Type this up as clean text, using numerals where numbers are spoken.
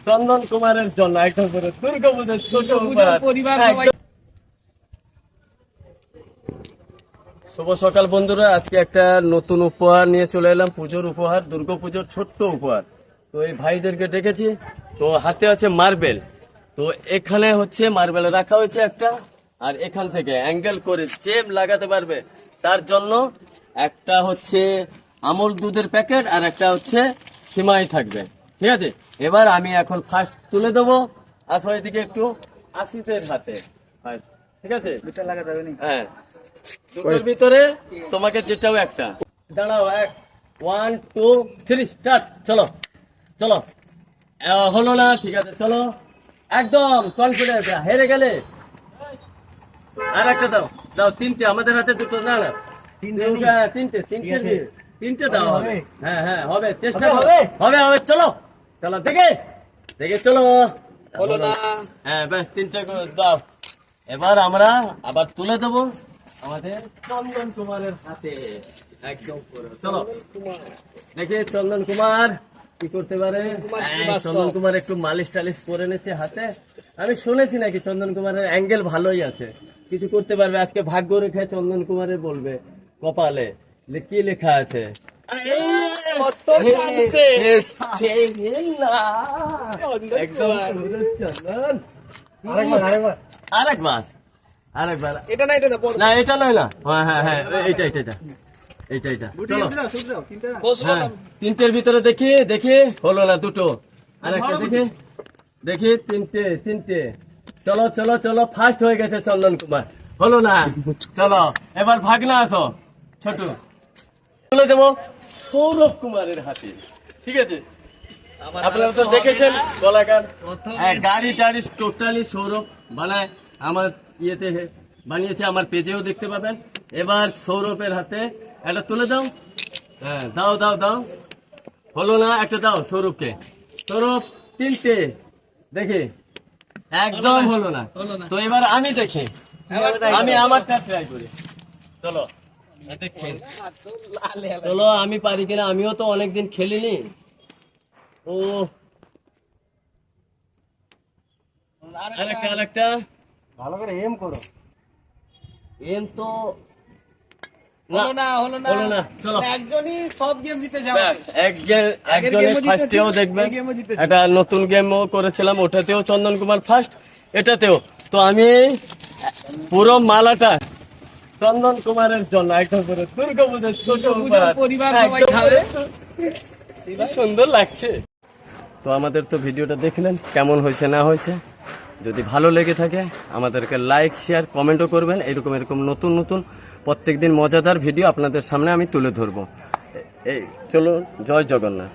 চন্দন কুমারের জন্য একদম করে দুর্গাপূজার ছোট উপহার পরিবার সবাই। শুভ সকাল বন্ধুরা, আজকে একটা নতুন উপহার নিয়ে চলে এলাম, পুজোর উপহার, দুর্গাপুজোর ছোট্ট উপহার। তো এই ভাইদেরকে ডেকেছি, তো হাতে আছে মার্বেল। তো এখানে হচ্ছে মার্বেল রাখা হয়েছে একটা, আর এখান থেকে অ্যাঙ্গেল করে চেপ লাগাতে পারবে তার জন্য একটা হচ্ছে আমল দুধের প্যাকেট আর একটা হচ্ছে সিমাই থাকবে। ঠিক আছে, এবার আমি এখন ফার্স্ট তুলে দেবো। আসো এদিকে একটু, আসিফের হাতে। ঠিক আছে, হ্যাঁ, দুটোর ভিতরে তোমাকে যেটাও একটা। দাঁড়াও, 1 2 3 স্টার্ট। চলো চলো, হলো না, ঠিক আছে চলো, একদম কনফিডেন্স। হেরে গেলে আর একটা দাও, দাও তিনটে, আমাদের হাতে দুটো। না না, তিনটে তিনটে দাও হবে। হ্যাঁ হ্যাঁ হবে, চেষ্টা করো, হবে হবে। চলো চলো, দেখে দেখে চলো। হলো না। হ্যাঁ ব্যাস, তিনটে দাও। এবার আমরা আবার তুলে দেবো আমাদের চন্দন কুমারের হাতে, একদম করে। চলো দেখে চন্দন কুমার কি করতে পারে। চন্দন কুমার একটু মালিশ টালিশ করে নিচ্ছে হাতে। আমি শুনেছি নাকি চন্দন কুমারের অ্যাঙ্গেল ভালোই আছে, কিছু করতে পারবে। আজকে ভাগ্য রেখে চন্দন কুমারের বলবে কপালে কি লেখা আছে। চন্দন আরেকবার এটা না, এটা না, না, এটা নয় না। হ্যাঁ হ্যাঁ হ্যাঁ, এইটা এইটা এইটা এইটা এইটা। চলো হ্যাঁ, তিনটের ভিতরে দেখি দেখি, হলো না দুটো, আরেকটা দেখি দেখি, তিনটে। চলো চলো চলো, ফার্স্ট হয়ে গেছে চন্দন কুমার, হলো না। চলো এবার ভাগনা আসো, ছোট তুলে দেবো সৌরভ কুমারের হাতে। ঠিক আছে, আপনারা তো দেখেছেন কলাকার, গাড়ি টাড়ি টোটালি সৌরভ বানায়, আমার ইয়েতে বানিয়েছে, আমার পেজেও দেখতে পাবেন। এবার সৌরভের হাতে একটা তুলে দাও। হ্যাঁ দাও দাও দাও, হলো না, একটা দাও সৌরভকে। সৌরভ তিনটে, দেখি একদম হলো না। তো এবার আমি দেখি, আমি আমারটা ট্রাই করি। চলো দেখছি, চলো আমি পারি কিনা, আমিও তো অনেকদিন খেলিনি। ও আরেকটা ভালো করে এম করো। এম তো হলো না, হলো না, হলো না। চলো একজনই সব গেম জিতে যাবে। একজনে ফার্স্টেও দেখবেন, একটা নতুন গেমও করেছিলাম, ওটাতেও চন্দন কুমার ফার্স্ট, এটাতেও। তো আমি পুরো মালাটা চন্দন কুমারের জন্য একদম করে দুর্গাপূজার ছোট উপহার, পরিবার সবাই খাবে। সুন্দর লাগছে। তো আমাদের তো ভিডিওটা দেখলেন, কেমন হয়েছে না হয়েছে। যদি ভালো লেগে থাকে আমাদেরকে লাইক শেয়ার কমেন্টও করবেন। এরকম নতুন নতুন প্রত্যেকদিন মজাদার ভিডিও আপনাদের সামনে আমি তুলে ধরবো। এই চলো, জয় জগন্নাথ।